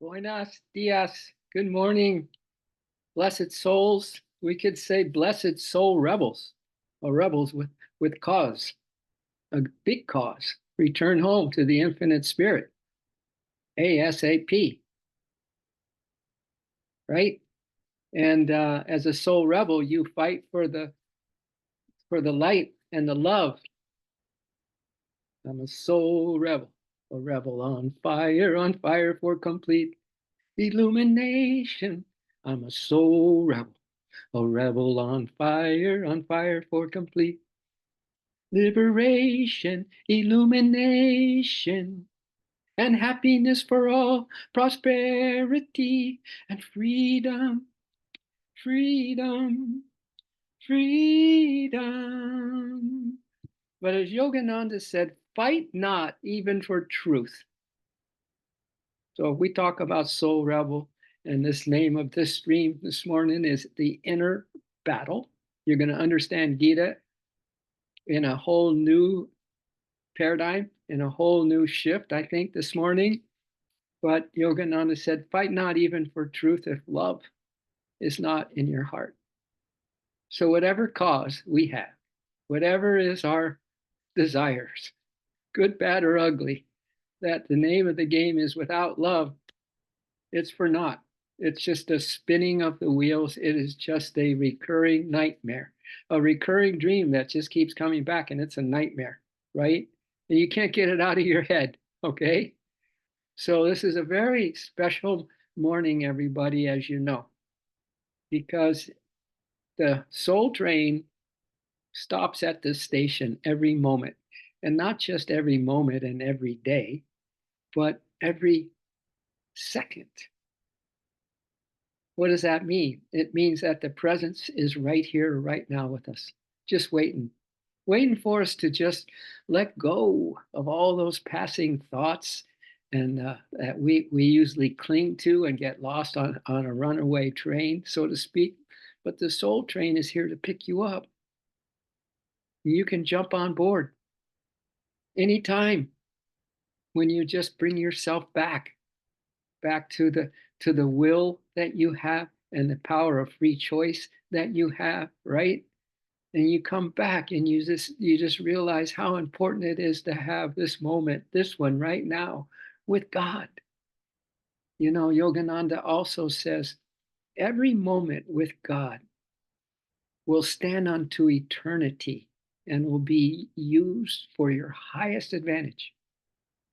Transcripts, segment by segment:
Buenos dias. Good morning, blessed souls. We could say blessed soul rebels, or rebels with cause, a big cause. Return home to the infinite spirit, ASAP, right? And as a soul rebel, you fight for the light and the love. I'm a soul rebel, a rebel on fire for complete illumination. I'm a rebel on fire for complete liberation, illumination, and happiness for all, prosperity and freedom, freedom, freedom. But as Yogananda said, fight not even for truth. So if we talk about soul rebel, and this name of this stream this morning is the inner battle, you're going to understand Gita in a whole new paradigm, in a whole new shift, I think, this morning. But Yogananda said, fight not even for truth if love is not in your heart. So whatever cause we have, whatever is our desires, good, bad, or ugly, that the name of the game is without love, it's for naught. It's just a spinning of the wheels. It is just a recurring nightmare, a recurring dream that just keeps coming back, and it's a nightmare, right? And you can't get it out of your head, okay? So this is a very special morning, everybody, as you know, because the soul train stops at this station every moment, and not just every moment and every day, but every second. What does that mean? It means that the presence is right here, right now with us, just waiting for us to just let go of all those passing thoughts and that we usually cling to and get lost on a runaway train, so to speak. But the soul train is here to pick you up. You can jump on board anytime when you just bring yourself back to the will that you have and the power of free choice that you have, right? And you come back and you just realize how important it is to have this moment, this one right now, with God. You know, Yogananda also says every moment with God will stand unto eternity and will be used for your highest advantage,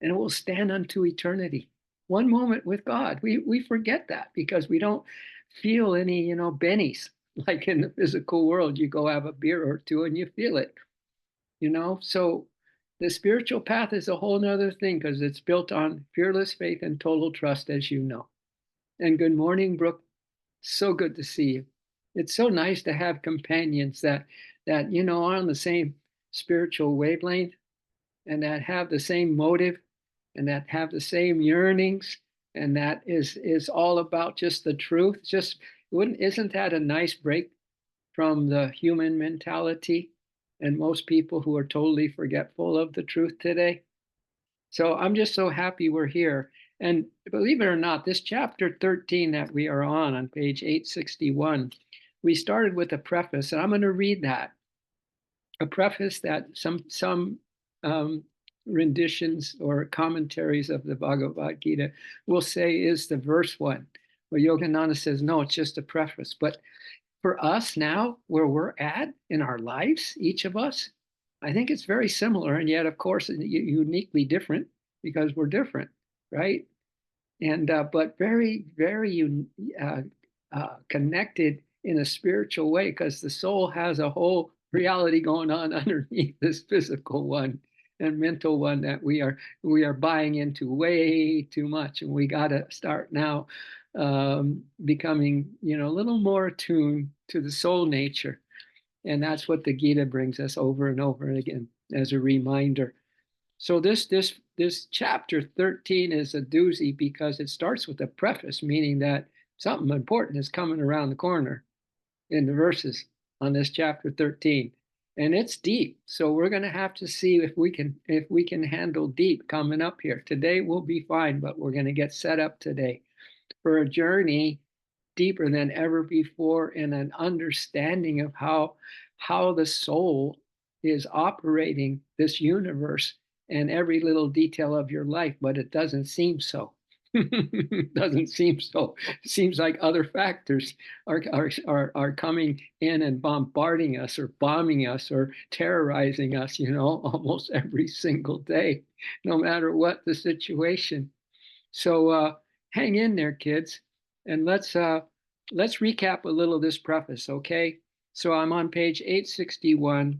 and it will stand unto eternity. One moment with God, we forget that because we don't feel any bennies. Like in the physical world, you go have a beer or two and you feel it. So the spiritual path is a whole nother thing because it's built on fearless faith and total trust, as you know. And good morning, Brooke. So good to see you. It's so nice to have companions that are on the same spiritual wavelength and that have the same motive and that have the same yearnings, and that is all about just the truth. Just wouldn't isn't that a nice break from the human mentality and most people who are totally forgetful of the truth today? So I'm just so happy we're here. And believe it or not, this chapter 13 that we are on page 861, we started with a preface, and I'm going to read that. A preface that some renditions or commentaries of the Bhagavad Gita will say is the verse one, where Yogananda says, no, it's just a preface. But for us now, where we're at in our lives, each of us, I think it's very similar, and yet, of course, uniquely different because we're different, right? And but very, very connected in a spiritual way because the soul has a whole reality going on underneath this physical one and mental one that we are buying into way too much, and we got to start now becoming a little more attuned to the soul nature, and that's what the Gita brings us over and over again as a reminder. So this chapter 13 is a doozy because it starts with a preface, meaning that something important is coming around the corner in the verses on this chapter 13. And it's deep. So we're going to have to see if we can handle deep coming up here. Today we'll be fine, but we're going to get set up today. for a journey deeper than ever before in an understanding of how the soul is operating this universe and every little detail of your life, but it doesn't seem so. It doesn't seem so. It seems like other factors are coming in and bombarding us or bombing us or terrorizing us, almost every single day, no matter what the situation. So hang in there, kids, and let's recap a little of this preface, okay? So I'm on page 861,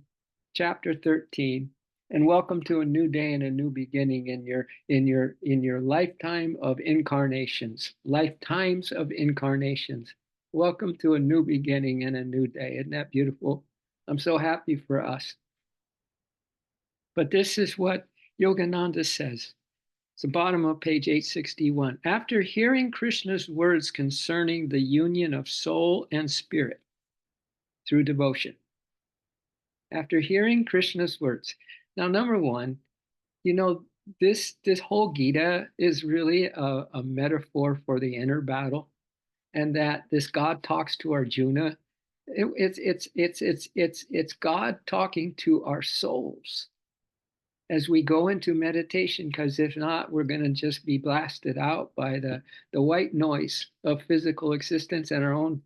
chapter 13, and welcome to a new day and a new beginning in your lifetime of incarnations, lifetimes of incarnations. Welcome to a new beginning and a new day. Isn't that beautiful? I'm so happy for us. But this is what Yogananda says. It's the bottom of page 861. After hearing Krishna's words concerning the union of soul and spirit through devotion, after hearing Krishna's words. Now, number one, this whole Gita is really a metaphor for the inner battle, and that this God talks to Arjuna. It's God talking to our souls as we go into meditation, because if not, we're going to just be blasted out by the white noise of physical existence and our own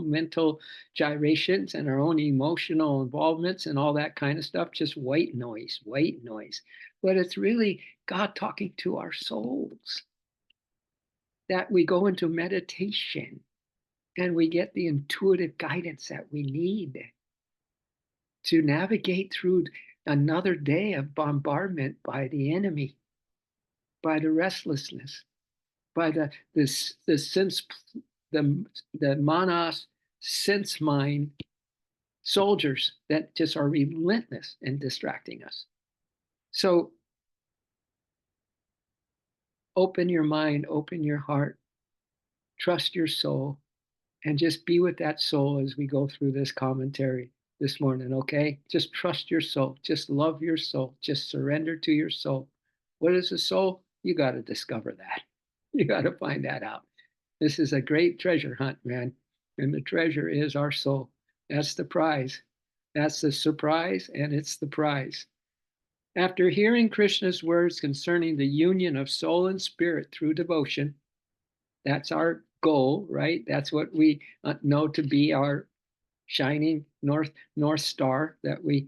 mental gyrations and our own emotional involvements and all that kind of stuff. Just white noise, white noise. But it's really God talking to our souls, that we go into meditation and we get the intuitive guidance that we need to navigate through another day of bombardment by the enemy, by the restlessness, by the sense, the manas sense mind soldiers that just are relentless in distracting us. So open your mind, open your heart, trust your soul, and just be with that soul as we go through this commentary this morning, okay? Just trust your soul. Just love your soul. Just surrender to your soul. What is a soul? You got to discover that. You got to find that out. This is a great treasure hunt, man. And the treasure is our soul. That's the prize. That's the surprise, and it's the prize. After hearing Krishna's words concerning the union of soul and spirit through devotion, that's our goal, right? That's what we know to be our shining north star that we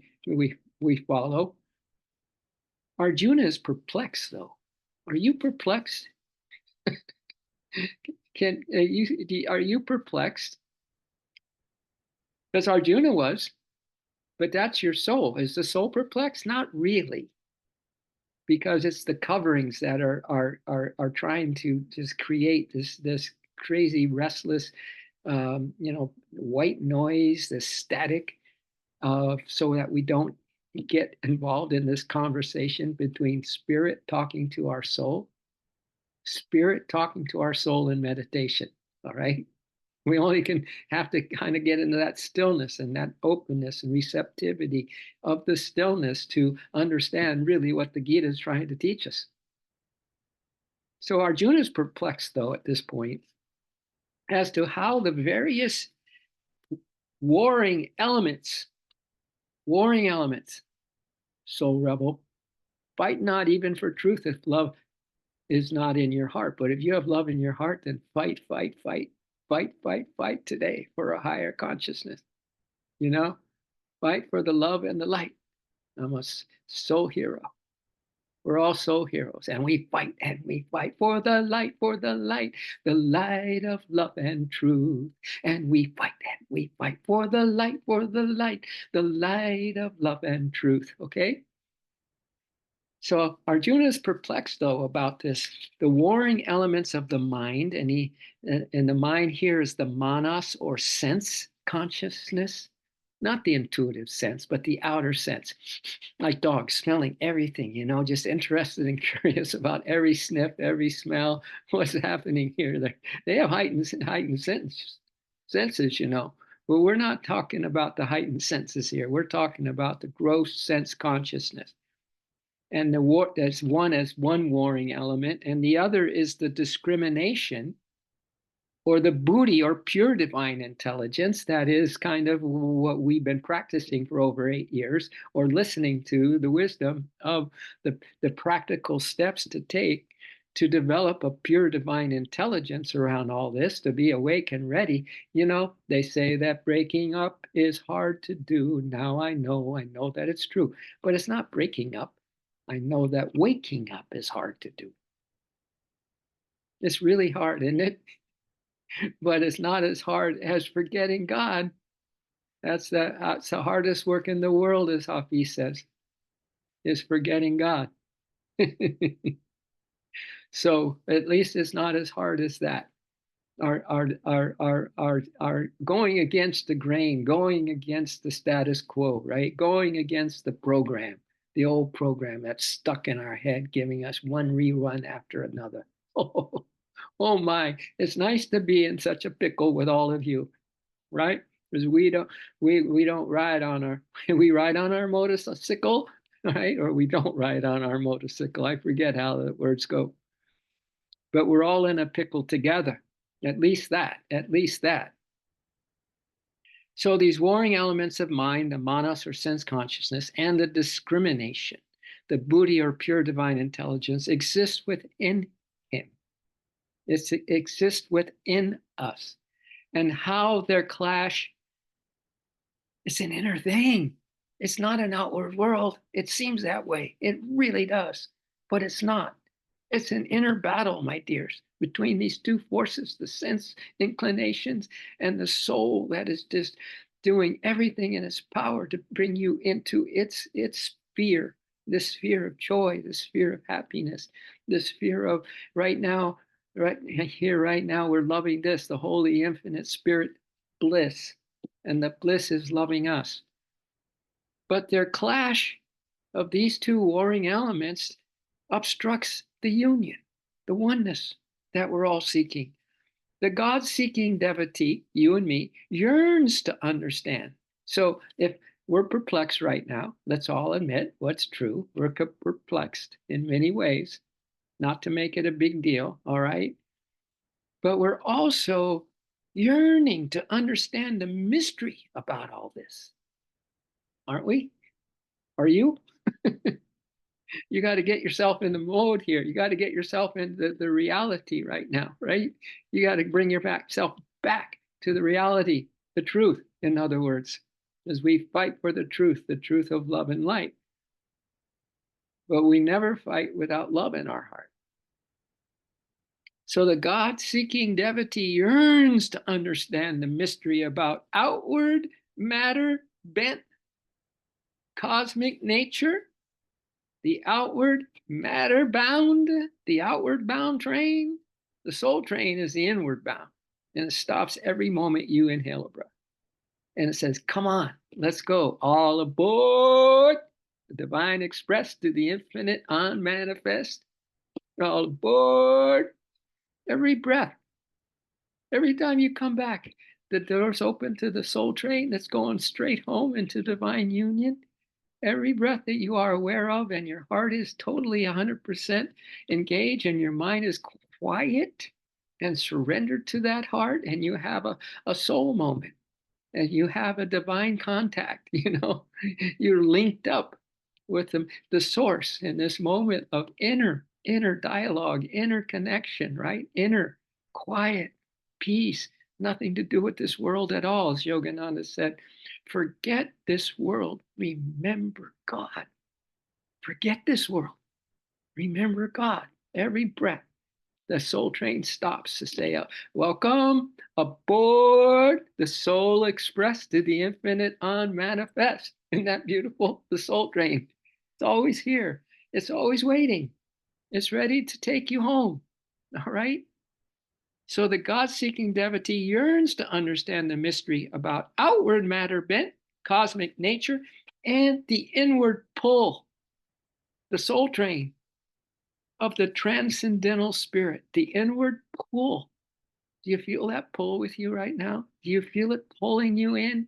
follow. Arjuna is perplexed, though. Are you perplexed? Are you perplexed? Because Arjuna was, but that's your soul. Is the soul perplexed? Not really, because it's the coverings that are trying to just create this crazy restless white noise, this static, so that we don't get involved in this conversation between spirit talking to our soul, spirit talking to our soul in meditation. All right. We only can have to kind of get into that stillness and that openness and receptivity of the stillness to understand really what the Gita is trying to teach us. So Arjuna is perplexed, though, at this point as to how the various warring elements, soul rebel, fight not even for truth if love is not in your heart. But if you have love in your heart, then fight today for a higher consciousness. Fight for the love and the light. I'm a soul hero. We're all soul heroes, and we fight for the light, the light of love and truth. And we fight for the light, the light of love and truth. Okay? So Arjuna is perplexed, though, about this, the warring elements of the mind, and the mind here is the manas, or sense consciousness. Not the intuitive sense, but the outer sense, like dogs smelling everything, just interested and curious about every sniff, every smell, what's happening here. They have heightened senses, but we're not talking about the heightened senses here. We're talking about the gross sense consciousness. And that's one as one warring element, and the other is the discrimination or the Buddhi or pure divine intelligence. That is kind of what we've been practicing for over 8 years, or listening to the wisdom of the practical steps to take to develop a pure divine intelligence around all this, to be awake and ready. They say that breaking up is hard to do. Now I know that it's true, but it's not breaking up. I know that waking up is hard to do. It's really hard, isn't it? But it's not as hard as forgetting God. That's the hardest work in the world, as Hafiz says, is forgetting God. So at least it's not as hard as that. Our going against the grain, going against the status quo, right? Going against the program, the old program that's stuck in our head, giving us one rerun after another. Oh, oh my, it's nice to be in such a pickle with all of you, right? Because we don't ride on our we ride on our motorcycle, right? Or we don't ride on our motorcycle. I forget how the words go. But we're all in a pickle together. At least that, at least that. So these warring elements of mind, the manas or sense consciousness, and the discrimination, the buddhi or pure divine intelligence, exist within him. It exists within us. And how their clash, it's an inner thing. It's not an outward world. It seems that way. It really does. But it's not. It's an inner battle, my dears, between these two forces, the sense inclinations and the soul that is just doing everything in its power to bring you into its sphere, this sphere of joy, this sphere of happiness, this sphere of right now, right here, right now, we're loving this, the holy, infinite spirit bliss. And the bliss is loving us. But their clash of these two warring elements obstructs the union, the oneness that we're all seeking. The God-seeking devotee, you and me, yearns to understand. So if we're perplexed right now, let's all admit what's true. We're perplexed in many ways, not to make it a big deal, all right? But we're also yearning to understand the mystery about all this, aren't we? Are you? You got to get yourself in the mode here. You got to get yourself in the reality right now, right? You got to bring yourself back to the reality, the truth, in other words, as we fight for the truth of love and light. But we never fight without love in our heart. So the God-seeking devotee yearns to understand the mystery about outward matter bent cosmic nature, the outward matter bound, the outward bound train. The soul train is the inward bound, and it stops every moment you inhale a breath. And it says, come on, let's go. All aboard the divine express to the infinite unmanifest. All aboard. Every breath, every time you come back, the door's open to the soul train that's going straight home into divine union. Every breath that you are aware of, and your heart is totally 100% engaged, and your mind is quiet and surrendered to that heart, and you have a soul moment, and you have a divine contact. You're linked up with the source in this moment of inner dialogue, inner connection, right? Inner quiet peace, nothing to do with this world at all, as Yogananda said. Forget this world, remember God. Forget this world, remember God. Every breath the soul train stops to say, welcome aboard the soul express to the infinite unmanifest. Isn't that beautiful? The soul train. It's always here. It's always waiting. It's ready to take you home. All right? So the God-seeking devotee yearns to understand the mystery about outward matter bent, cosmic nature, and the inward pull, the soul train of the transcendental spirit, the inward pull. Do you feel that pull with you right now? Do you feel it pulling you in,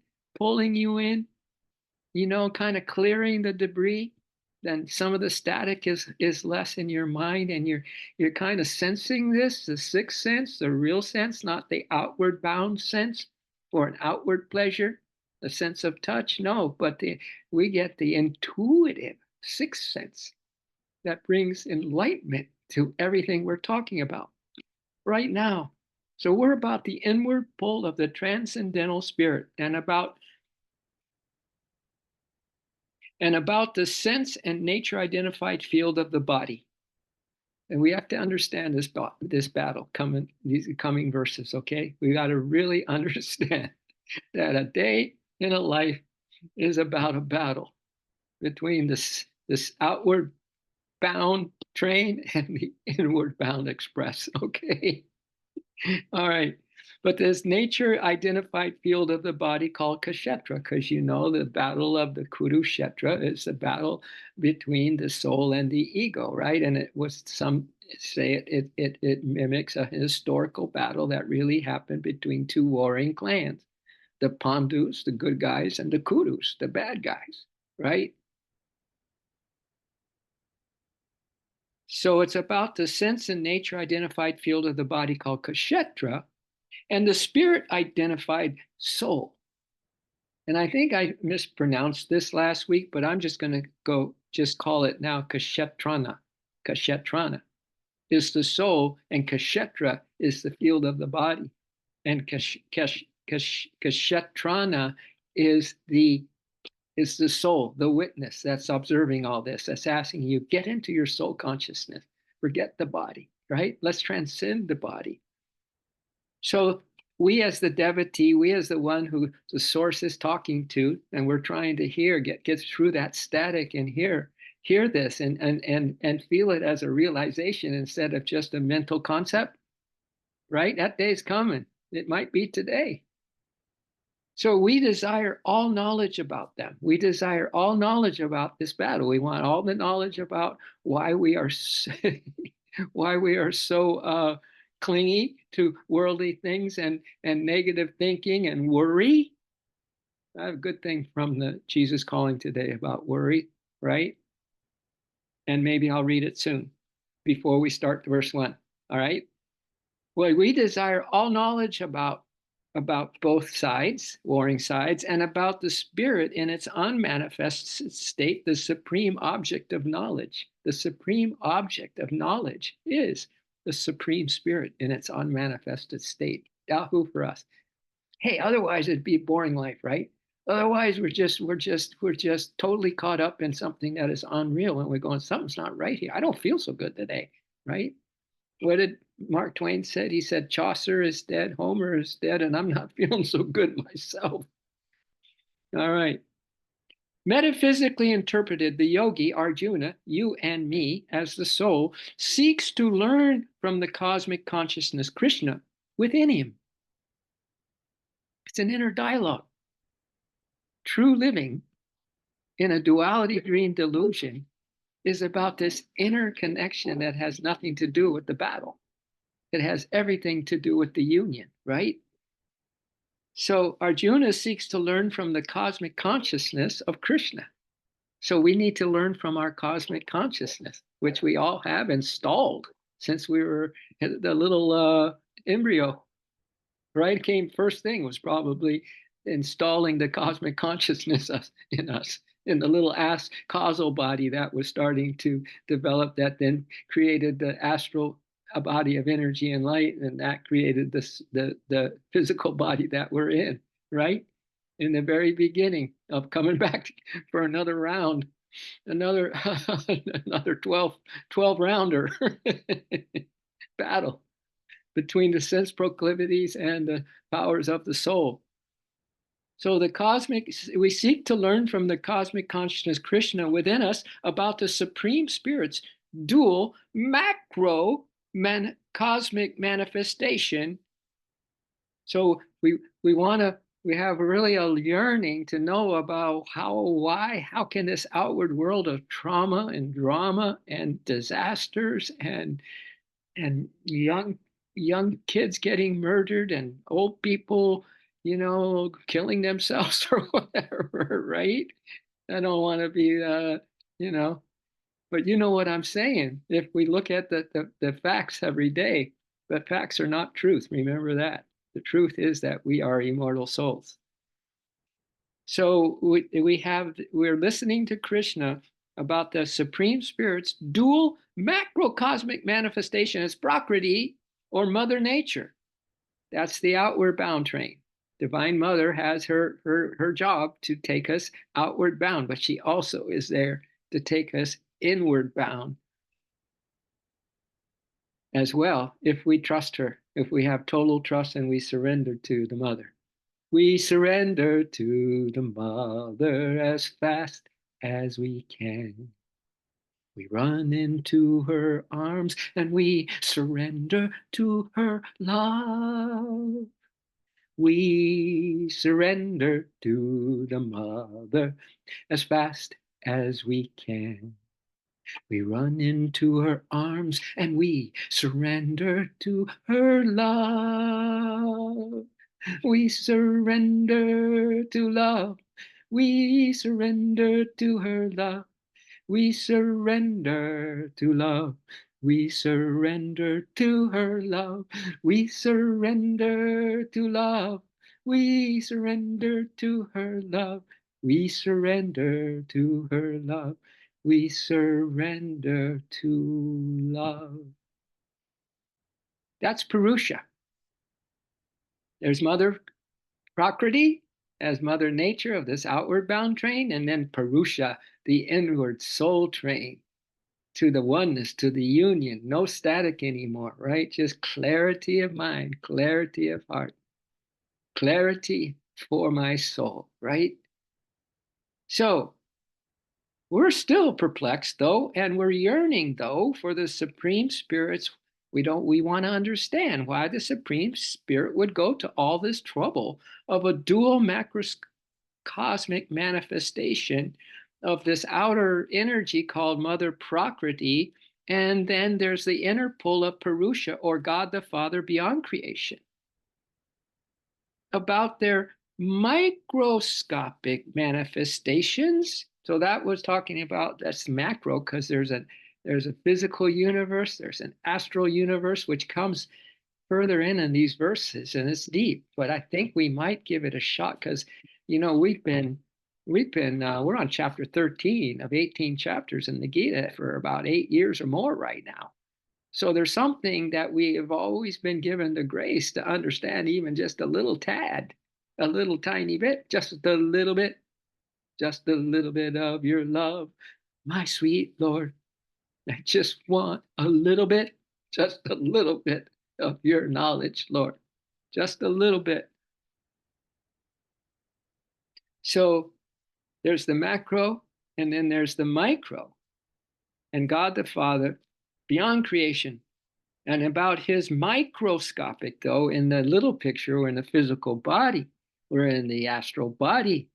kind of clearing the debris then some of the static is less in your mind, and you're kind of sensing this, the sixth sense, the real sense, not the outward bound sense or an outward pleasure, the sense of touch. No, but we get the intuitive sixth sense that brings enlightenment to everything we're talking about right now. So we're about the inward pull of the transcendental spirit, and about the sense and nature identified field of the body. And we have to understand this battle coming, these coming verses, okay? We got to really understand that a day in a life is about a battle between this outward bound train and the inward bound express, okay? All right. But this nature identified field of the body called Kshetra, because you know the battle of the Kurukshetra is the battle between the soul and the ego, right? And it was some say it mimics a historical battle that really happened between two warring clans, the Pandus, the good guys, and the Kurus, the bad guys, right? So it's about the sense and nature identified field of the body called Kshetra, and the spirit identified soul. And I think I mispronounced this last week, but I'm just going to just call it now Kshetrana. Kshetrana is the soul, and Kshetra is the field of the body. And Kshetrana is the soul, the witness that's observing all this, that's asking you, get into your soul consciousness, forget the body, right? Let's transcend the body. So we as the devotee, we as the one who the source is talking to, and we're trying to hear, get through that static and hear this and feel it as a realization instead of just a mental concept, right? That day's coming. It might be today. So we desire all knowledge about them. We desire all knowledge about this battle. We want all the knowledge about why we are why we are so clingy to worldly things and negative thinking and worry. I have a good thing from the Jesus calling today about worry, right? And maybe I'll read it soon before we start verse 1. All right. Well, we desire all knowledge about both sides, warring sides, and about the spirit in its unmanifest state, the supreme object of knowledge. The supreme object of knowledge is the supreme spirit in its unmanifested state. Yahoo for us. Hey, otherwise it'd be a boring life, right? Otherwise, we're just totally caught up in something that is unreal, and we're going, something's not right here. I don't feel so good today, right? What did Mark Twain said? He said, Chaucer is dead, Homer is dead, and I'm not feeling so good myself. All right. Metaphysically interpreted, the yogi, Arjuna, you and me, as the soul, seeks to learn from the cosmic consciousness, Krishna, within him. It's an inner dialogue. True living in a duality dream delusion is about this inner connection that has nothing to do with the battle. It has everything to do with the union, right? So Arjuna seeks to learn from the cosmic consciousness of Krishna. So we need to learn from our cosmic consciousness, which we all have installed since we were the little embryo, right? First thing was probably installing the cosmic consciousness in us, in the little causal body that was starting to develop, that then created the astral a body of energy and light, and that created the physical body that we're in, right? In the very beginning of coming back for another round, another 12 rounder battle between the sense proclivities and the powers of the soul. So we seek to learn from the cosmic consciousness Krishna within us about the supreme spirit's dual macro cosmic manifestation. So we have really a yearning to know about how can this outward world of trauma and drama and disasters and young kids getting murdered and old people, killing themselves or whatever, right? I don't want to be, But you know what I'm saying. If we look at the facts every day, the facts are not truth. Remember that. The truth is that we are immortal souls. So we're listening to Krishna about the Supreme Spirit's dual macrocosmic manifestation as Prakriti, or Mother Nature. That's the outward bound train. Divine Mother has her job to take us outward bound, but she also is there to take us inward bound as well, if we trust her, if we have total trust and we surrender to the Mother. We surrender to the Mother as fast as we can. We run into her arms and we surrender to her love. We surrender to the Mother as fast as we can. We run into her arms and we surrender to her love. We surrender to love. We surrender to her love. We surrender to love. We surrender to her love. We surrender to love. We surrender to her love. We surrender to her love. We surrender to love. That's Purusha. There's Mother Prakriti as Mother Nature of this outward bound train, and then Purusha, the inward soul train to the oneness, to the union, no static anymore, right? Just clarity of mind, clarity of heart, clarity for my soul, right? So we're still perplexed though, and we're yearning though for the Supreme Spirit's. We want to understand why the Supreme Spirit would go to all this trouble of a dual macrocosmic manifestation of this outer energy called Mother Prakriti, and then there's the inner pull of Purusha, or God the Father beyond creation, about their microscopic manifestations. So that was talking about, that's macro, because there's a physical universe, there's an astral universe, which comes further in these verses, and it's deep. But I think we might give it a shot, because we're on chapter 13 of 18 chapters in the Gita for about 8 years or more right now. So there's something that we have always been given the grace to understand, even just a little tad, a little tiny bit, just a little bit, just a little bit of your love, my sweet Lord. I just want a little bit, just a little bit of your knowledge, Lord, just a little bit. So there's the macro, and then there's the micro, and God the Father beyond creation. And about his microscopic, though, in the little picture, we're in the physical body, we're in the astral body,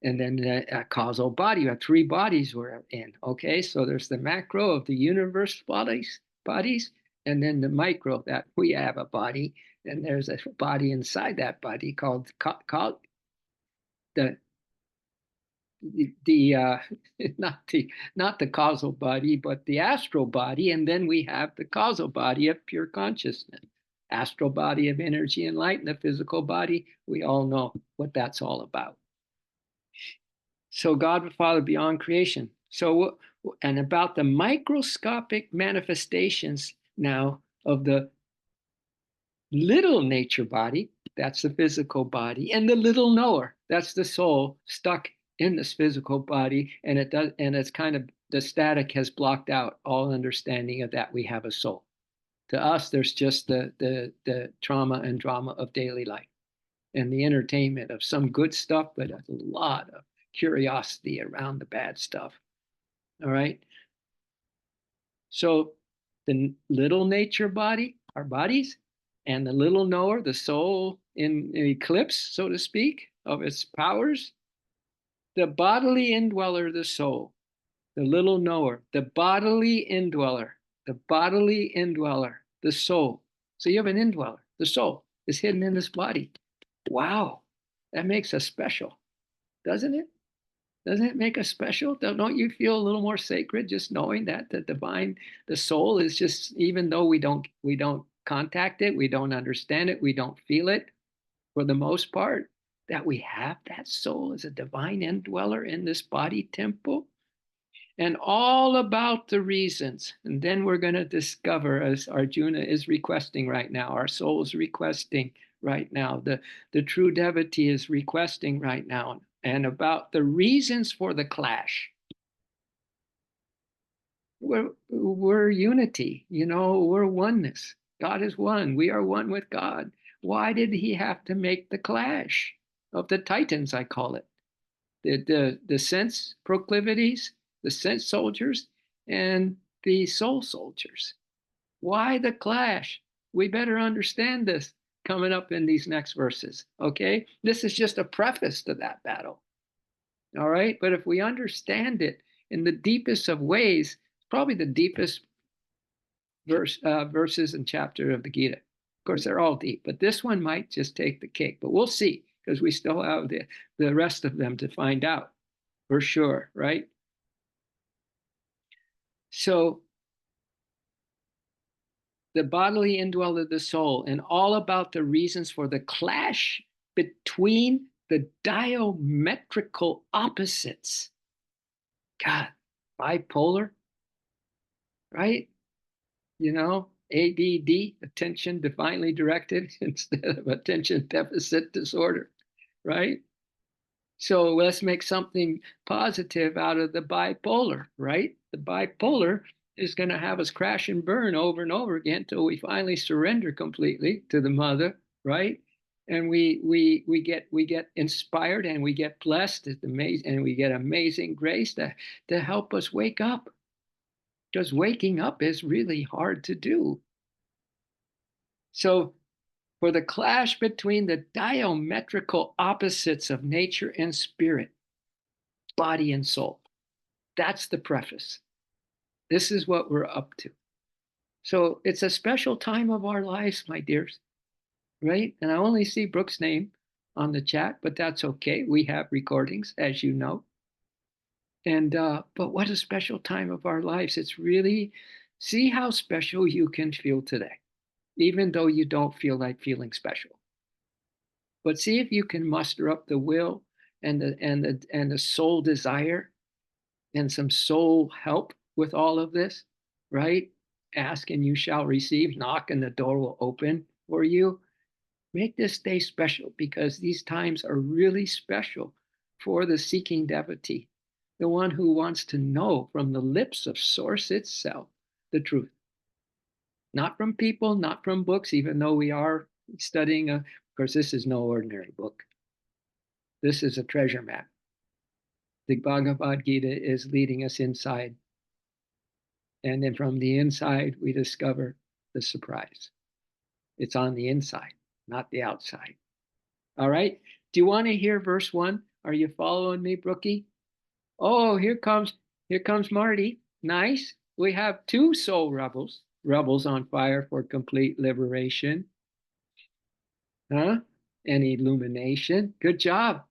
and then the causal body. You have three bodies we're in. Okay, so there's the macro of the universe bodies, and then the micro that we have a body, and there's a body inside that body called the the not the causal body, but the astral body, and then we have the causal body of pure consciousness, astral body of energy and light, and the physical body. We all know what that's all about. So God the Father beyond creation. So, and about the microscopic manifestations now of the little nature body, that's the physical body, and the little knower, that's the soul stuck in this physical body, and it's kind of, the static has blocked out all understanding of that we have a soul. To us, there's just the trauma and drama of daily life and the entertainment of some good stuff, but a lot of curiosity around the bad stuff. All right. So the little nature body, our bodies, and the little knower, the soul in eclipse, so to speak, of its powers, the bodily indweller, the soul, the little knower, the bodily indweller, the soul. So you have an indweller, the soul is hidden in this body. Wow, that makes us special, doesn't it? Doesn't it make us special? Don't you feel a little more sacred just knowing that the divine, the soul is just, even though we don't contact it, we don't understand it, we don't feel it for the most part, that we have that soul as a divine indweller in this body temple? And all about the reasons. And then we're going to discover, as Arjuna is requesting right now, our soul is requesting right now, the true devotee is requesting right now, and about the reasons for the clash. We're unity, we're oneness. God is one. We are one with God. Why did he have to make the clash of the titans, I call it? The sense proclivities, the sense soldiers, and the soul soldiers. Why the clash? We better understand this coming up in these next verses. Okay, this is just a preface to that battle. All right, but if we understand it in the deepest of ways, probably the deepest verses and chapter of the Gita. Of course, they're all deep, but this one might just take the cake. But we'll see, because we still have the rest of them to find out for sure, right? So the bodily indweller of the soul, and all about the reasons for the clash between the diametrical opposites. God, bipolar, right? ADD, attention divinely directed, instead of attention deficit disorder, right? So let's make something positive out of the bipolar, right? The bipolar is going to have us crash and burn over and over again until we finally surrender completely to the mother, right? And we get inspired, and we get blessed, and we get amazing grace to help us wake up, because waking up is really hard to do. So for the clash between the diametrical opposites of nature and spirit, body and soul. That's the preface. This is what we're up to. So it's a special time of our lives, my dears, right? And I only see Brooke's name on the chat, but that's okay. We have recordings, as you know. And but what a special time of our lives. It's really, see how special you can feel today, even though you don't feel like feeling special. But see if you can muster up the will and the soul desire and some soul help with all of this, right? Ask and you shall receive, knock and the door will open for you. Make this day special, because these times are really special for the seeking devotee, the one who wants to know from the lips of Source itself the truth. Not from people, not from books, even though we are studying, of course, this is no ordinary book. This is a treasure map. The Bhagavad Gita is leading us inside. And then from the inside, we discover the surprise. It's on the inside, not the outside. All right. Do you want to hear verse 1? Are you following me, Brookie? Oh, here comes Marty. Nice. We have two soul rebels on fire for complete liberation. Huh? And illumination. Good job.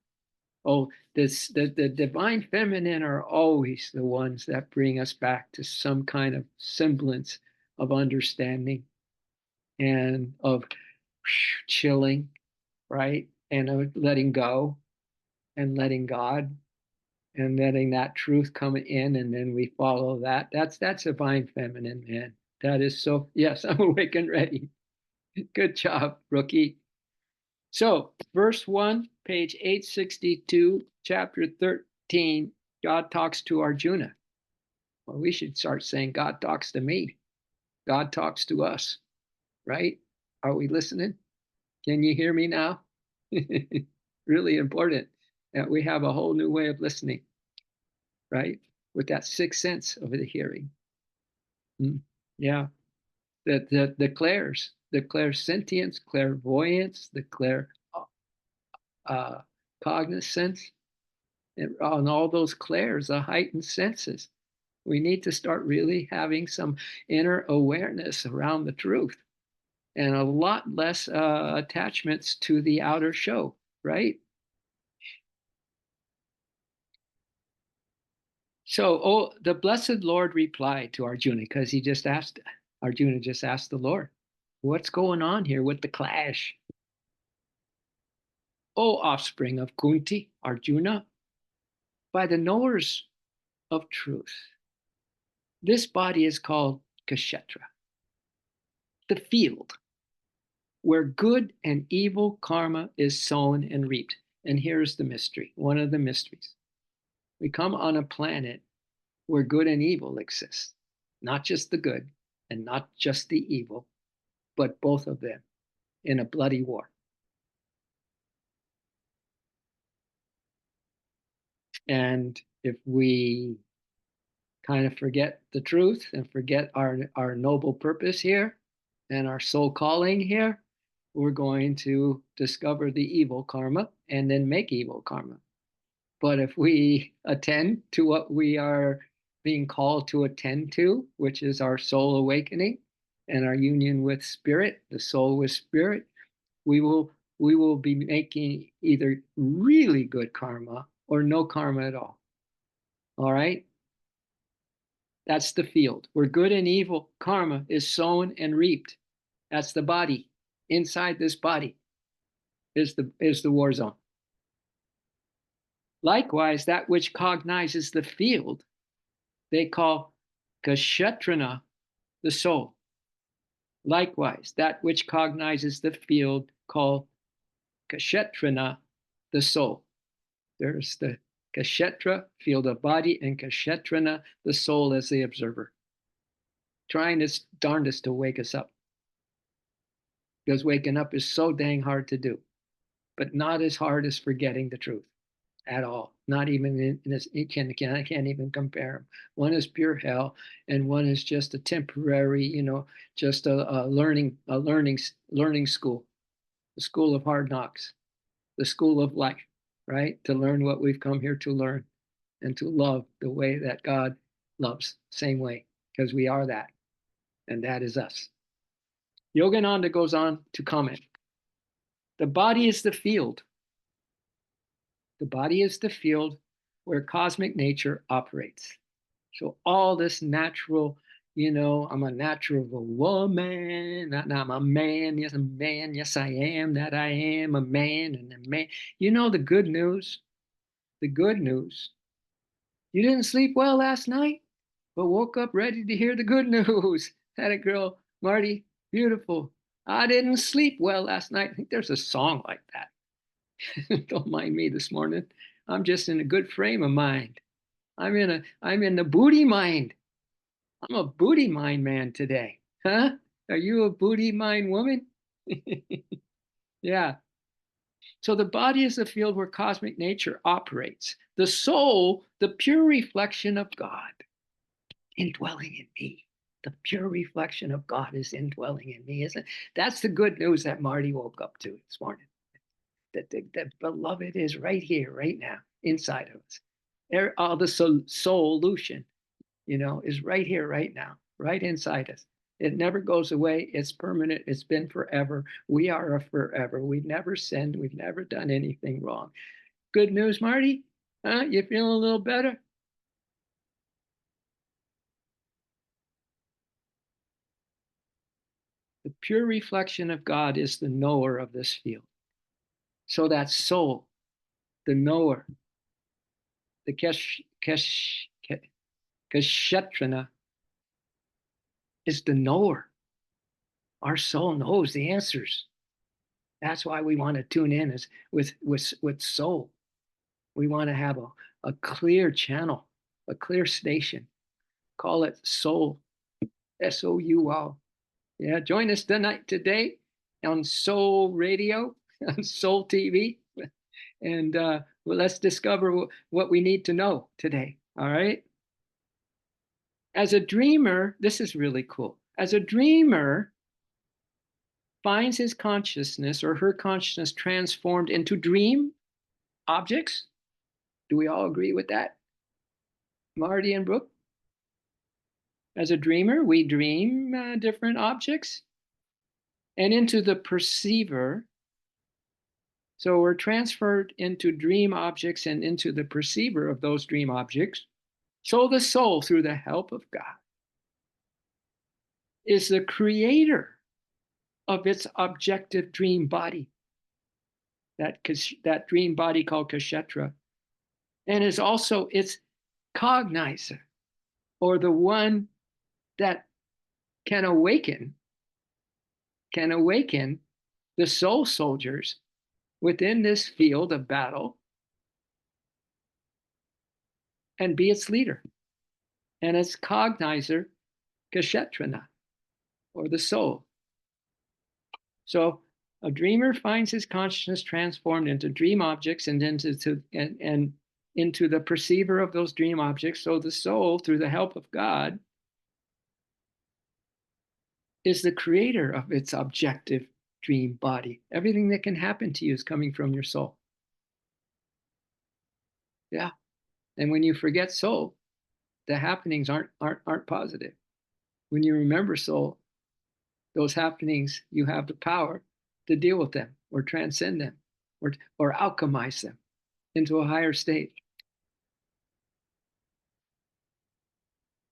Oh, the divine feminine are always the ones that bring us back to some kind of semblance of understanding and of chilling, right? And of letting go and letting God and letting that truth come in, and then we follow that. That's divine feminine, man. That is so, yes, I'm awake and ready. Good job, rookie. So, verse 1, page 862, chapter 13, God talks to Arjuna. Well, we should start saying, God talks to me. God talks to us, right? Are we listening? Can you hear me now? Really important that we have a whole new way of listening, right? With that sixth sense of the hearing. Yeah, the clairs, the clairsentience, clairvoyance, the cognizance, and on all those clairs, the heightened senses. We need to start really having some inner awareness around the truth, and a lot less attachments to the outer show, right? So, the blessed Lord replied to Arjuna because Arjuna just asked the Lord, what's going on here with the clash? O offspring of Kunti, Arjuna, by the knowers of truth, this body is called Kshetra, the field where good and evil karma is sown and reaped. And here's the mystery, one of the mysteries. We come on a planet where good and evil exist, not just the good and not just the evil, but both of them in a bloody war. And if we kind of forget the truth and forget our noble purpose here and our soul calling here, we're going to discover the evil karma and then make evil karma. But if we attend to what we are being called to attend to, which is our soul awakening and our union with spirit, the soul with spirit, we will be making either really good karma or no karma at all. All right? That's the field where good and evil karma is sown and reaped. That's the body. Inside this body is the war zone. Likewise, that which cognizes the field, they call Kshetrana, the soul. Likewise, that which cognizes the field, called Kshetrana, the soul. There's the Kshetra, field of body, and Kshetrana, the soul, as the observer. Trying its darndest to wake us up. Because waking up is so dang hard to do, but not as hard as forgetting the truth at all. Not even in this, I can't even compare them. One is pure hell, and one is just a temporary, just a learning school, the school of hard knocks, the school of life, right? To learn what we've come here to learn, and to love the way that God loves, same way, because we are that, and that is us. Yogananda goes on to comment, the body is the field. The body is the field where cosmic nature operates. So all this natural, I'm a natural woman, I'm a man, yes, I am, that I am a man and a man. The good news, you didn't sleep well last night, but woke up ready to hear the good news. Had a girl, Marty, beautiful. I didn't sleep well last night. I think there's a song like that. Don't mind me this morning. I'm just in a good frame of mind. I'm in the booty mind. I'm a booty mind man today. Huh? Are you a booty mind woman? Yeah. So the body is the field where cosmic nature operates. The soul, the pure reflection of God, indwelling in me. The pure reflection of God is indwelling in me, isn't it? That's the good news that Marty woke up to this morning. That the beloved is right here, right now, inside of us. All the solution, is right here, right now, right inside us. It never goes away. It's permanent. It's been forever. We are a forever. We've never sinned. We've never done anything wrong. Good news, Marty? Huh? You feeling a little better? The pure reflection of God is the knower of this field. So that soul, the knower, the Kshetrana, is the knower. Our soul knows the answers. That's why we want to tune in with soul. We want to have a clear channel, a clear station. Call it soul, SOUL. Yeah, join us today on Soul Radio, on Soul TV, and well, let's discover what we need to know today. All right. As a dreamer, this is really cool. As a dreamer finds his consciousness or her consciousness transformed into dream objects. Do we all agree with that? Marty and Brooke? As a dreamer, we dream different objects and into the perceiver. So we're transferred into dream objects and into the perceiver of those dream objects. So the soul, through the help of God, is the creator of its objective dream body, that dream body called Kshetra, and is also its cognizer, or the one that can awaken the soul soldiers within this field of battle and be its leader. And its cognizer, Kshetrana, or the soul. So a dreamer finds his consciousness transformed into dream objects and into the perceiver of those dream objects. So the soul, through the help of God, is the creator of its objective dream body. Everything that can happen to you is coming from your soul. Yeah. And when you forget soul, the happenings aren't positive. When you remember soul, those happenings, you have the power to deal with them or transcend them or alchemize them into a higher state.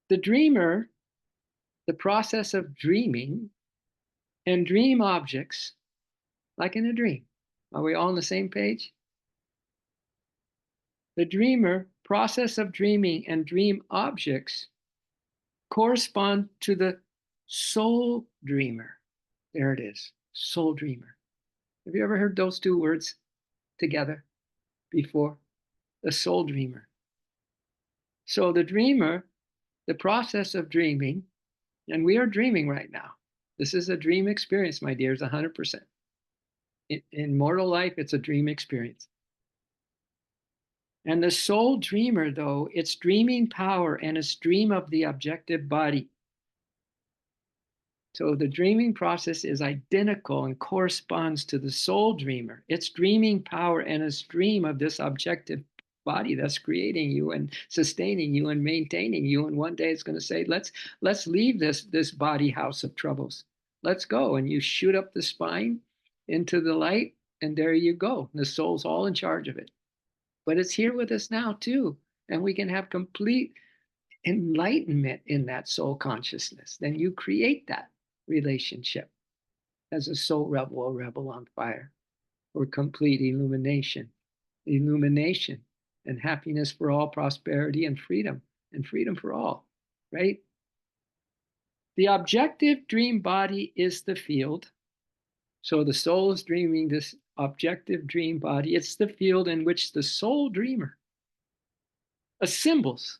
The dreamer, the process of dreaming and dream objects, like in a dream. Are we all on the same page? The dreamer, process of dreaming and dream objects correspond to the soul dreamer. There it is, soul dreamer. Have you ever heard those two words together before? The soul dreamer. So the dreamer, the process of dreaming, and we are dreaming right now. This is a dream experience, my dears, 100%. In mortal life, it's a dream experience. And the soul dreamer, though, its dreaming power and its dream of the objective body. So the dreaming process is identical and corresponds to the soul dreamer, its dreaming power and its dream of this objective body that's creating you and sustaining you and maintaining you. And one day it's going to say, let's leave this body house of troubles. Let's go. And you shoot up the spine into the light, and there you go. The soul's all in charge of it. But it's here with us now too. And we can have complete enlightenment in that soul consciousness. Then you create that relationship as a soul rebel, a rebel on fire, or complete illumination and happiness for all, prosperity and freedom for all, right? The objective dream body is the field. So the soul is dreaming this objective dream body. It's the field in which the soul dreamer assembles.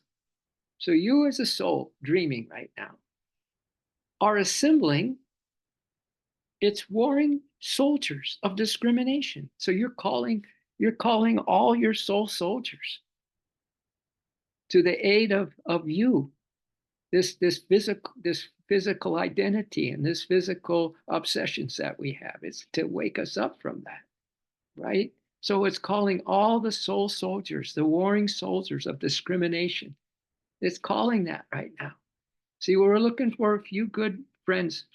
So you as a soul dreaming right now are assembling its warring soldiers of discrimination. So you're calling all your soul soldiers to the aid of you, this physical identity and this physical obsessions that we have. It's to wake us up from that, right? So it's calling all the soul soldiers, the warring soldiers of discrimination. It's calling that right now. See, we're looking for a few good friends,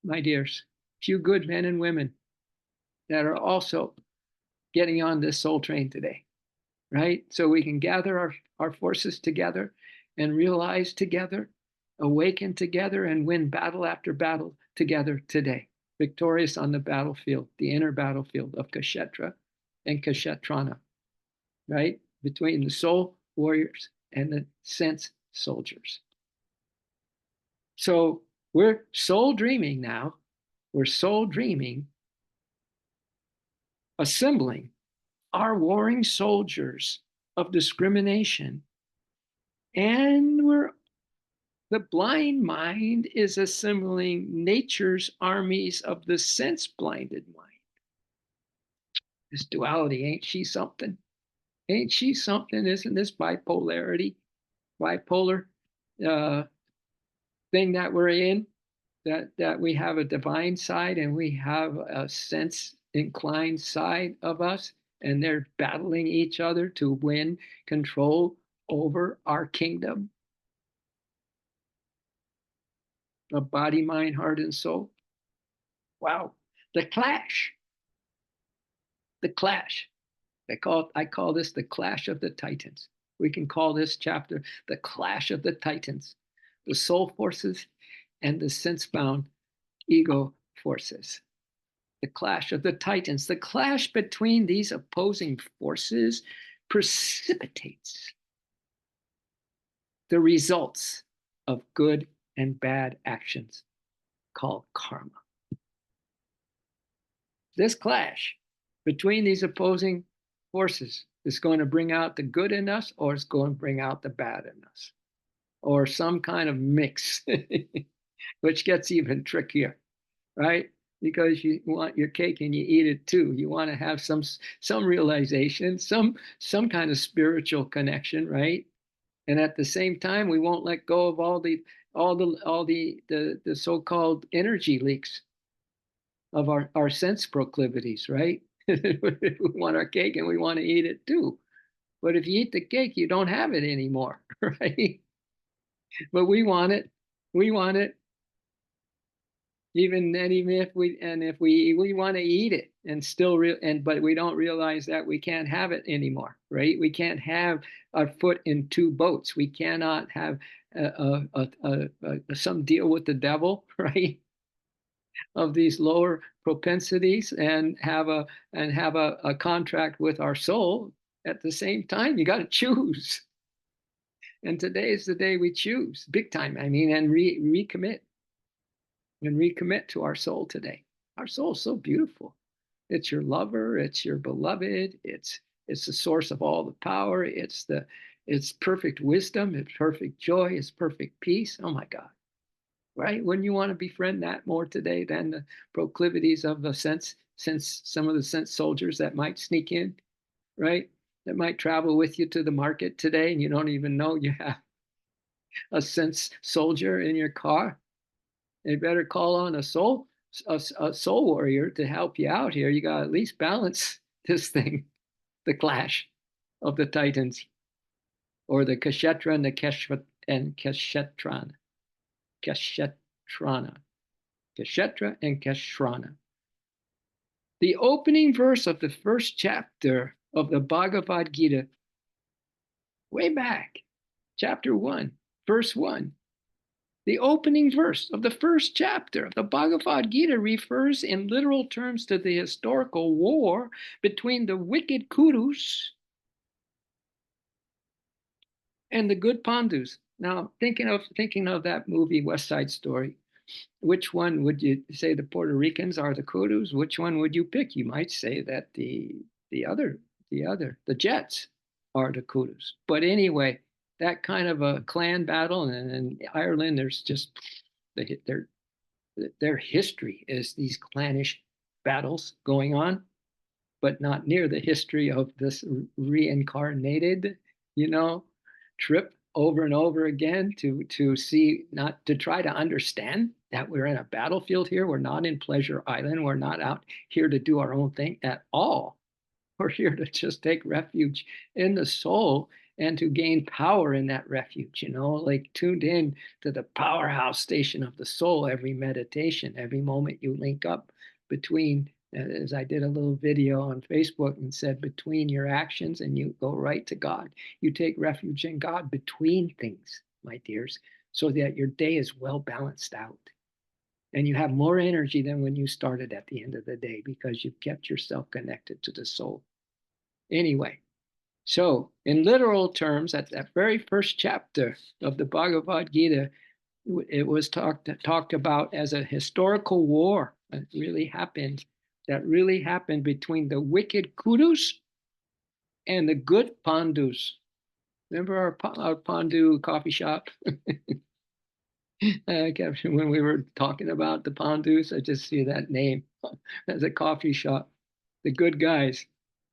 my dears, a few good men and women that are also getting on this soul train today, right? So we can gather our forces together and realize together, awaken together, and win battle after battle together today, victorious on the battlefield, the inner battlefield of Kshetra and Kshetrana, right? Between the soul warriors and the sense soldiers. So we're soul dreaming now. We're soul dreaming, assembling our warring soldiers of discrimination. And the blind mind is assembling nature's armies of the sense blinded mind. This duality, ain't she something? Ain't she something? Isn't this bipolar thing that we're in? That we have a divine side and we have a sense inclined side of us, and they're battling each other to win control over our kingdom of body, mind, heart, and soul. Wow. The clash. The clash. I call this the clash of the titans. We can call this chapter the clash of the titans, the soul forces and the sense-bound ego forces. The clash of the titans, the clash between these opposing forces precipitates the results of good and bad actions called karma. This clash between these opposing forces is going to bring out the good in us, or it's going to bring out the bad in us, or some kind of mix, which gets even trickier, right? Because you want your cake and you eat it too. You want to have some realization, some kind of spiritual connection, right? And at the same time, we won't let go of all the so-called energy leaks of our sense proclivities, right? We want our cake and we want to eat it too. But if you eat the cake, you don't have it anymore, right? But we want it. We want it. Even if we want to eat it and still but we don't realize that we can't have it anymore, right? We can't have our foot in two boats. We cannot have some deal with the devil, right? Of these lower propensities and have a contract with our soul at the same time. You got to choose. And today is the day we choose, big time. I mean, and recommit and recommit to our soul today. Our soul is so beautiful. It's your lover. It's your beloved. It's the source of all the power. It's perfect wisdom. It's perfect joy. It's perfect peace. Oh my God. Right? Wouldn't you want to befriend that more today than the proclivities of the sense some of the sense soldiers that might sneak in, right? That might travel with you to the market today and you don't even know you have a sense soldier in your car. You better call on a soul warrior to help you out here. You got to at least balance this thing, the clash of the titans, or the Kshetra and the Kshetrana. Kshetrana. Kshetra and Kshetrana. The opening verse of the first chapter of the Bhagavad Gita, way back, chapter 1, verse 1. The opening verse of the first chapter of the Bhagavad Gita refers in literal terms to the historical war between the wicked Kurus and the good Pandus. Now, thinking of that movie West Side Story, which one would you say the Puerto Ricans are the Kurus? Which one would you pick? You might say that the Jets are the Kurus. But anyway, that kind of a clan battle, and in Ireland, there's just their history is these clannish battles going on, but not near the history of this reincarnated, trip over and over again to see, not to try to understand that we're in a battlefield here. We're not in Pleasure Island. We're not out here to do our own thing at all. We're here to just take refuge in the soul and to gain power in that refuge, like tuned in to the powerhouse station of the soul every meditation, every moment you link up between, as I did a little video on Facebook and said, between your actions, and you go right to God. You take refuge in God between things, my dears, so that your day is well balanced out. And you have more energy than when you started at the end of the day because you've kept yourself connected to the soul. Anyway, so in literal terms, at that very first chapter of the Bhagavad Gita, it was talked about as a historical war that really happened between the wicked Kurus and the good Pandus. Remember our Pandu coffee shop? When we were talking about the Pandus, I just see that name as a coffee shop. The good guys,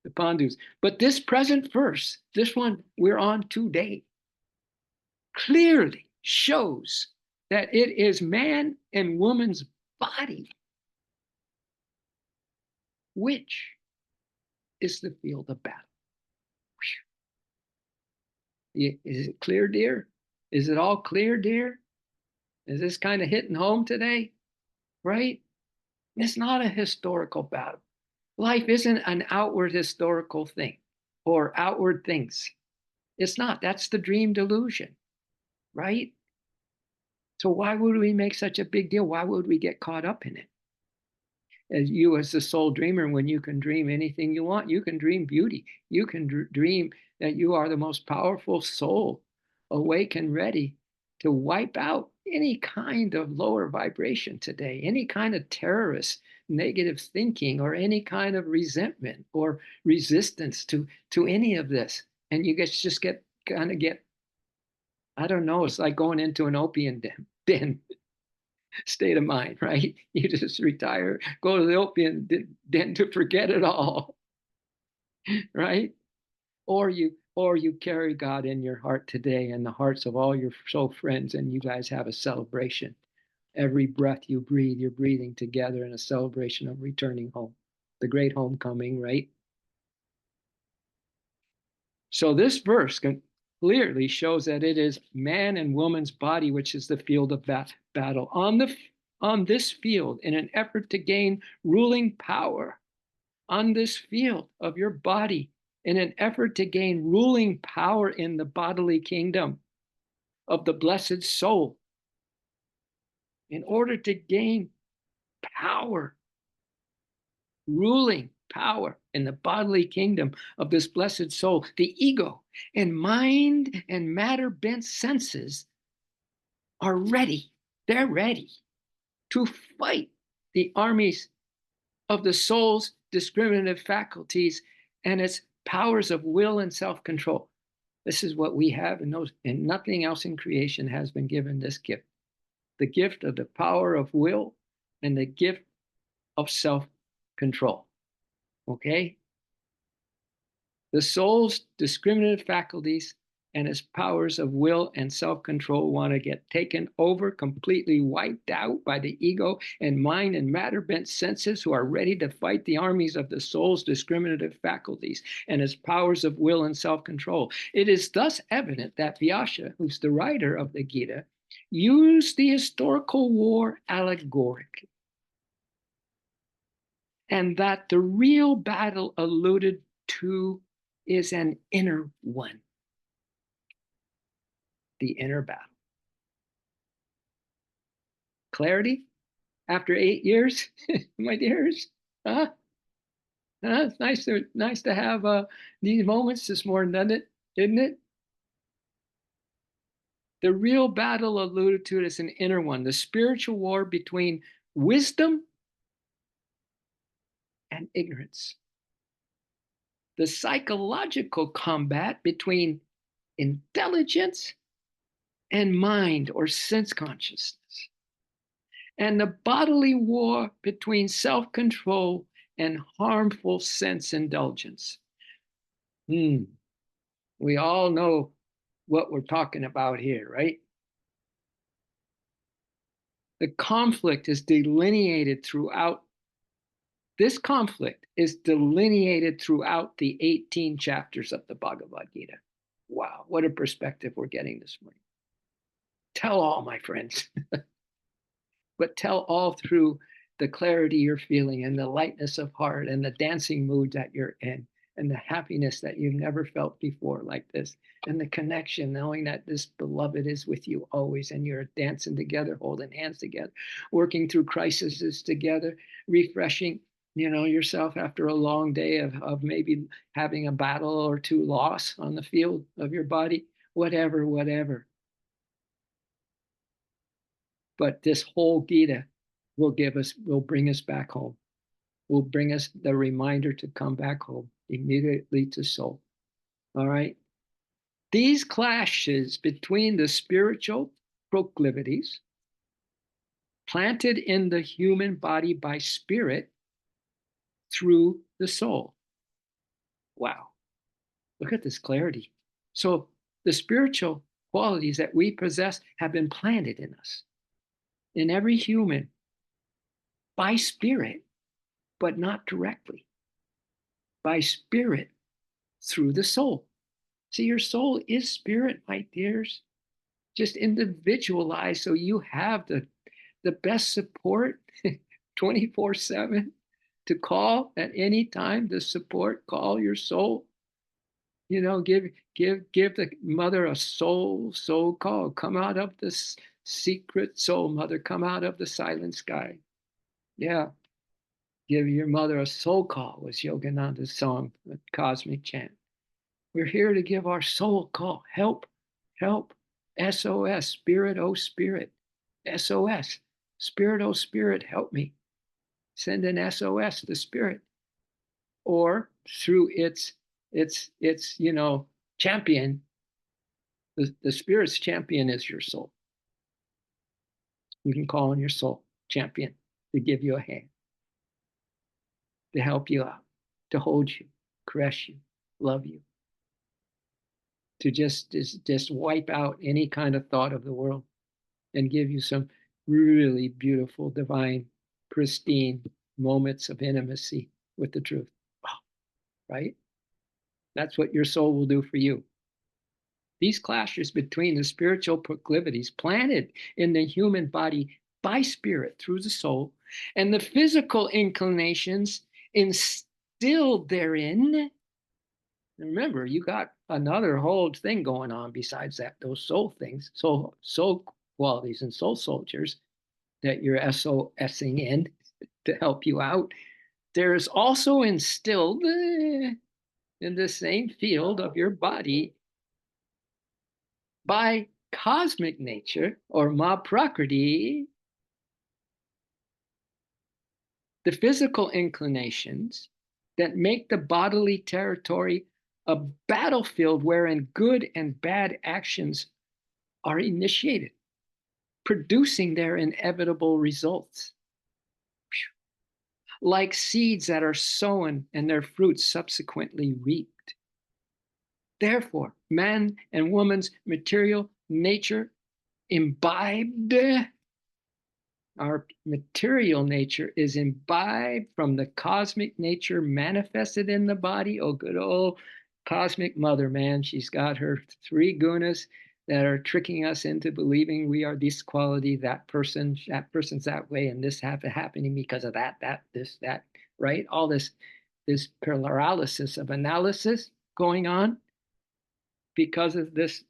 the Pandus. But this present verse, this one we're on today, clearly shows that it is man and woman's body which is the field of battle. Is it clear, dear? Is it all clear, dear? Is this kind of hitting home today? Right? It's not a historical battle. Life isn't an outward historical thing or outward things. It's not. That's the dream delusion, right? So why would we make such a big deal? Why would we get caught up in it? As you, as the soul dreamer, when you can dream anything you want, you can dream beauty. You can dream that you are the most powerful soul, awake and ready to wipe out any kind of lower vibration today, any kind of terrorist negative thinking, or any kind of resentment or resistance to any of this. And you guys just get kind of get, I don't know, it's like going into an opium den state of mind, right? You just retire, go to the opium den to forget it all, right? Or you carry God in your heart today and the hearts of all your soul friends, and you guys have a celebration. Every breath you breathe, you're breathing together in a celebration of returning home, the great homecoming, right? So this verse clearly shows that it is man and woman's body which is the field of battle. On this field, in an effort to gain ruling power, on this field of your body, in an effort to gain ruling power in the bodily kingdom of the blessed soul, in order to gain power, ruling power in the bodily kingdom of this blessed soul, the ego and mind and matter bent senses are ready. They're ready to fight the armies of the soul's discriminative faculties and its powers of will and self-control. This is what we have, and nothing else in creation has been given this gift. The gift of the power of will and the gift of self-control. Okay? The soul's discriminative faculties and its powers of will and self-control want to get taken over, completely wiped out by the ego and mind and matter-bent senses, who are ready to fight the armies of the soul's discriminative faculties and its powers of will and self-control. It is thus evident that Vyasa, who's the writer of the Gita, used the historical war allegorically, and that the real battle alluded to is an inner one, the inner battle. Clarity after 8 years, my dears? Huh? It's nice to have these moments this morning, doesn't it? Isn't it? The real battle alluded to is an inner one, the spiritual war between wisdom and ignorance, the psychological combat between intelligence and mind or sense consciousness, and the bodily war between self-control and harmful sense indulgence. We all know what we're talking about here, right? The conflict is delineated throughout. This conflict is delineated throughout the 18 chapters of the Bhagavad Gita. Wow, what a perspective we're getting this morning. Tell all, my friends. But tell all through the clarity you're feeling and the lightness of heart and the dancing mood that you're in and the happiness that you've never felt before like this, and the connection, knowing that this beloved is with you always, and you're dancing together, holding hands together, working through crises together, refreshing yourself after a long day of maybe having a battle or two loss on the field of your body, whatever. But this whole Gita will bring us back home, will bring us the reminder to come back home immediately to soul. All right. These clashes between the spiritual proclivities planted in the human body by spirit through the soul. Wow. Look at this clarity. So the spiritual qualities that we possess have been planted in us, in every human, by spirit, but not directly. By spirit through the soul. See, your soul is spirit, my dears. Just individualized so you have the best support 24/7 to call at any time to support, call your soul. Give the mother a soul call. Come out of this secret soul, mother. Come out of the silent sky. Yeah. Give your mother a soul call was Yogananda's song, the cosmic chant. We're here to give our soul call. Help, help. SOS, Spirit, oh Spirit. SOS, Spirit, oh Spirit, help me. Send an SOS to Spirit. Or through its champion, the Spirit's champion is your soul. You can call on your soul champion to give you a hand, to help you out, to hold you, caress you, love you, to just wipe out any kind of thought of the world and give you some really beautiful, divine, pristine moments of intimacy with the truth. Right? That's what your soul will do for you. These clashes between the spiritual proclivities planted in the human body by spirit through the soul and the physical inclinations instilled therein. Remember, you got another whole thing going on besides that, those soul things, soul qualities and soul soldiers that you're SOSing in to help you out. There is also instilled in the same field of your body by cosmic nature or ma prakriti, the physical inclinations that make the bodily territory a battlefield wherein good and bad actions are initiated, producing their inevitable results. Like seeds that are sown and their fruits subsequently reaped. Therefore, man and woman's material nature imbibed, our material nature is imbibed from the cosmic nature manifested in the body. Oh, good old cosmic mother, man. She's got her three gunas that are tricking us into believing we are this quality, that person's that way, and this happening because of that, this, that, right? All this paralysis of analysis going on because of this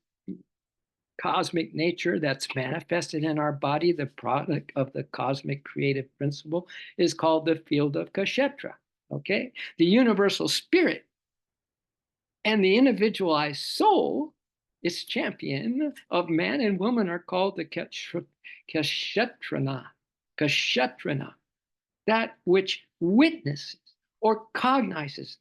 cosmic nature that's manifested in our body, the product of the cosmic creative principle, is called the field of Kshetra. Okay? The universal spirit and the individualized soul, its champion of man and woman, are called the Kshetrana. Kshetrana, that which witnesses or cognizes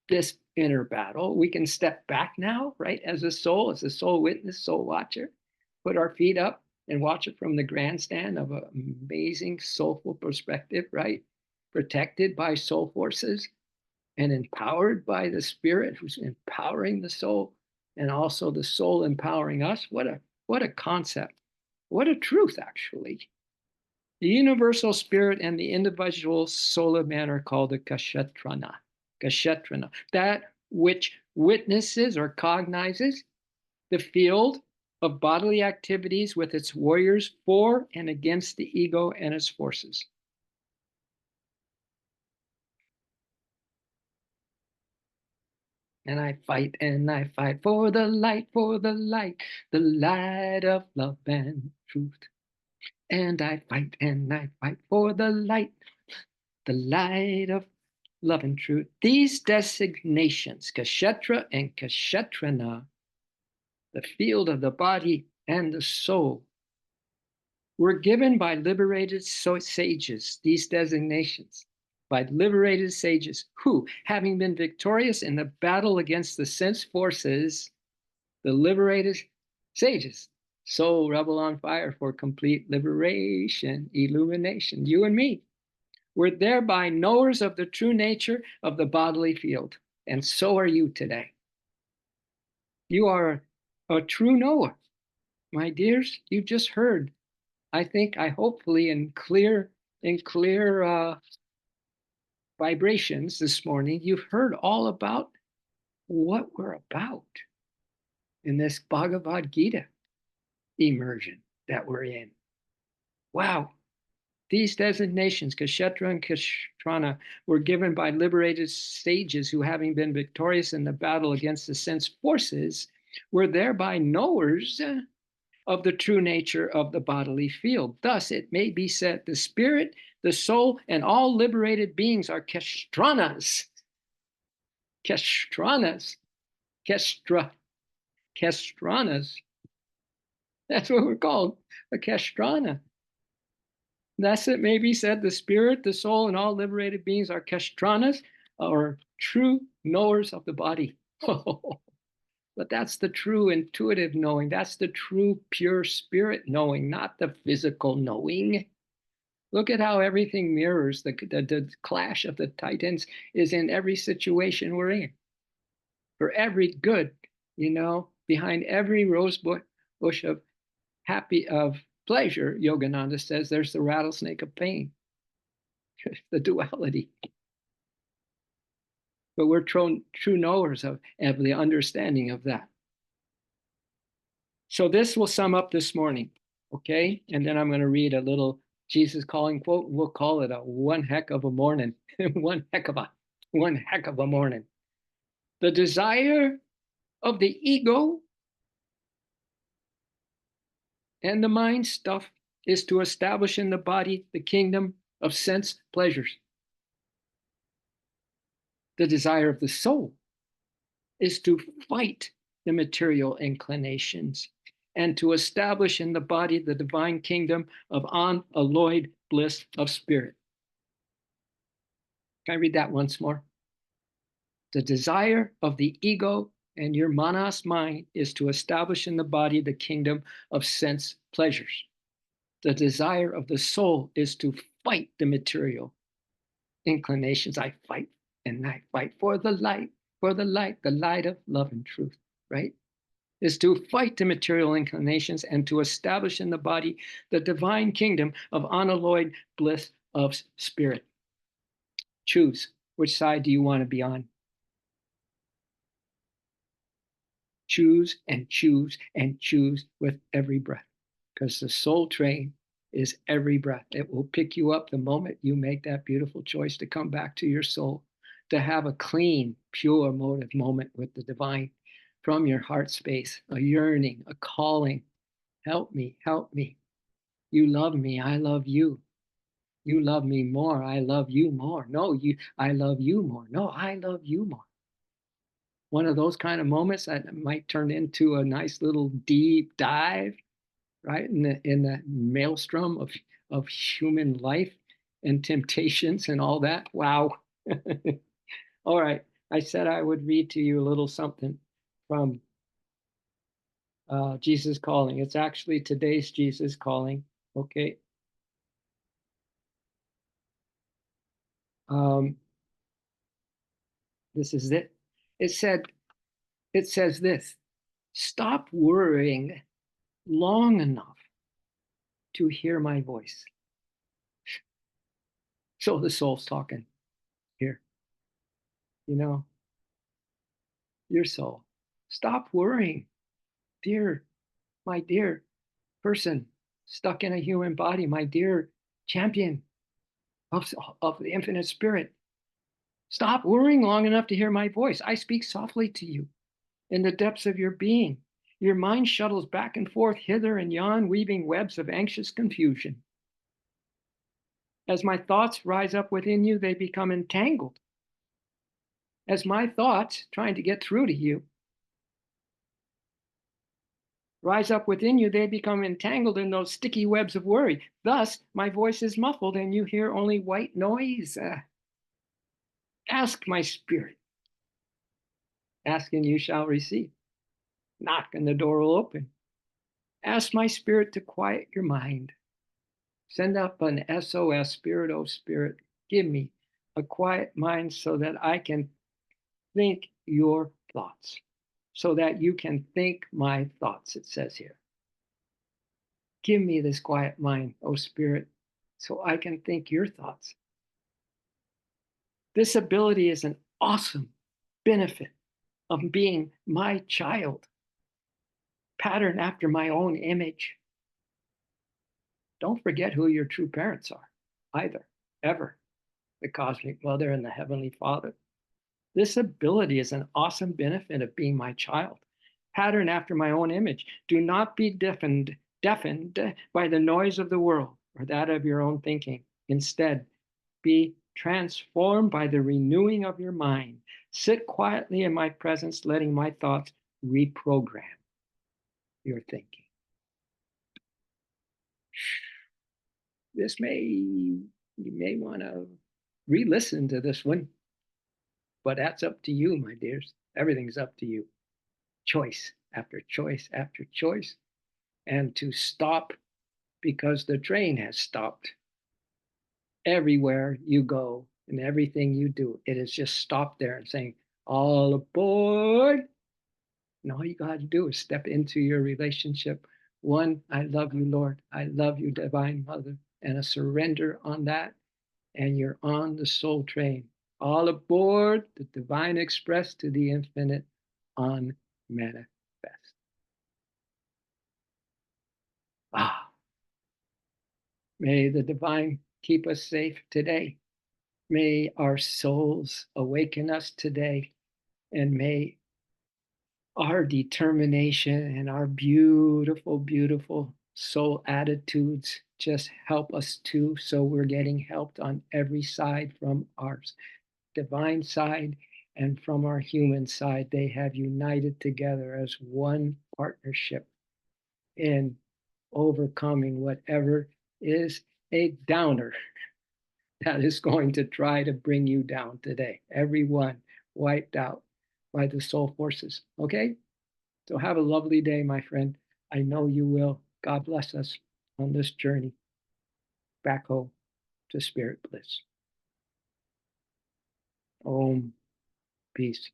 this inner battle. We can step back now, right? As a soul witness, soul watcher, put our feet up and watch it from the grandstand of an amazing soulful perspective, right? Protected by soul forces and empowered by the spirit who's empowering the soul, and also the soul empowering us. What a concept. What a truth, actually. The universal spirit and the individual soul of man are called the Kshetrana. Kshetrana, that which witnesses or cognizes the field of bodily activities with its warriors for and against the ego and its forces. And I fight for the light, the light of love and truth. And I fight for the light of love and truth. These designations, Kshetra and Kshetrana, the field of the body and the soul, were given by liberated sages, these designations, by liberated sages who, having been victorious in the battle against the sense forces, the liberated sages, soul rebel on fire for complete liberation, illumination, you and me, were thereby knowers of the true nature of the bodily field. And so are you today. You are a true knower. My dears, you just heard, I hopefully in clear vibrations this morning, you've heard all about what we're about in this Bhagavad Gita immersion that we're in. Wow. These designations, Kshetra and Kshatrana, were given by liberated sages who, having been victorious in the battle against the sense forces, were thereby knowers of the true nature of the bodily field. Thus, it may be said the spirit, the soul, and all liberated beings are Kshetranas. Kshetranas. Kshetranas. That's what we're called, a Kshetrana. Thus, it may be said the spirit, the soul, and all liberated beings are Kshetranas, or true knowers of the body. But that's the true intuitive knowing. That's the true pure spirit knowing, not the physical knowing. Look at how everything mirrors the clash of the titans is in every situation we're in. For every good, behind every rose bush of pleasure, Yogananda says, there's the rattlesnake of pain, the duality. But we're true knowers of the understanding of that. So this will sum up this morning, okay? And then I'm going to read a little Jesus calling quote. We'll call it a one heck of a morning. one heck of a morning. The desire of the ego and the mind stuff is to establish in the body the kingdom of sense pleasures. The desire of the soul is to fight the material inclinations and to establish in the body the divine kingdom of unalloyed bliss of spirit. Can I read that once more? The desire of the ego and your manas mind is to establish in the body the kingdom of sense pleasures. The desire of the soul is to fight the material inclinations. I fight for the light, the light of love and truth, right? Is to fight the material inclinations and to establish in the body the divine kingdom of unalloyed bliss of spirit. Choose. Which side do you want to be on? Choose and choose and choose with every breath, because the soul train is every breath. It will pick you up the moment you make that beautiful choice to come back to your soul, to have a clean, pure motive moment with the divine from your heart space, a yearning, a calling. Help me, help me. You love me, I love you. You love me more, I love you more. No, I love you more. No, I love you more. One of those kind of moments that might turn into a nice little deep dive, right, in the maelstrom of human life and temptations and all that. Wow. All right. I said I would read to you a little something from Jesus Calling. It's actually today's Jesus Calling. Okay. This is it. It says this: stop worrying long enough to hear my voice. So the soul's talking here. Your soul. Stop worrying, my dear person stuck in a human body, my dear champion of the infinite spirit. Stop worrying long enough to hear my voice. I speak softly to you in the depths of your being. Your mind shuttles back and forth, hither and yon, weaving webs of anxious confusion. As my thoughts rise up within you, they become entangled. As my thoughts, trying to get through to you, rise up within you, they become entangled in those sticky webs of worry. Thus, my voice is muffled and you hear only white noise. Ask my spirit. Ask and you shall receive. Knock and the door will open. Ask my spirit to quiet your mind. Send up an SOS, Spirit, oh Spirit. Give me a quiet mind so that I can think your thoughts, so that you can think my thoughts, it says here. Give me this quiet mind, oh Spirit, so I can think your thoughts. This ability is an awesome benefit of being my child, patterned after my own image. Don't forget who your true parents are. either, ever, the cosmic mother and the heavenly father. This ability is an awesome benefit of being my child, patterned after my own image. Do not be deafened by the noise of the world or that of your own thinking. Instead, be transformed by the renewing of your mind. Sit quietly in my presence, letting my thoughts reprogram your thinking. You may want to re-listen to this one, but that's up to you, my dears. Everything's up to you. Choice after choice after choice. And to stop because the train has stopped. Everywhere you go and everything you do, it is just stopped there and saying, all aboard. And all you got to do is step into your relationship. One, I love you, Lord. I love you, Divine Mother. And a surrender on that. And you're on the soul train. All aboard the Divine Express to the infinite on manifest. Ah, may the Divine keep us safe today. May our souls awaken us today. And may our determination and our beautiful, beautiful soul attitudes just help us too. So we're getting helped on every side from our divine side and from our human side. They have united together as one partnership in overcoming whatever is a downer that is going to try to bring you down today. Everyone wiped out by the soul forces. Okay? So have a lovely day, my friend. I know you will. God bless us on this journey back home to spirit bliss. Om. Peace.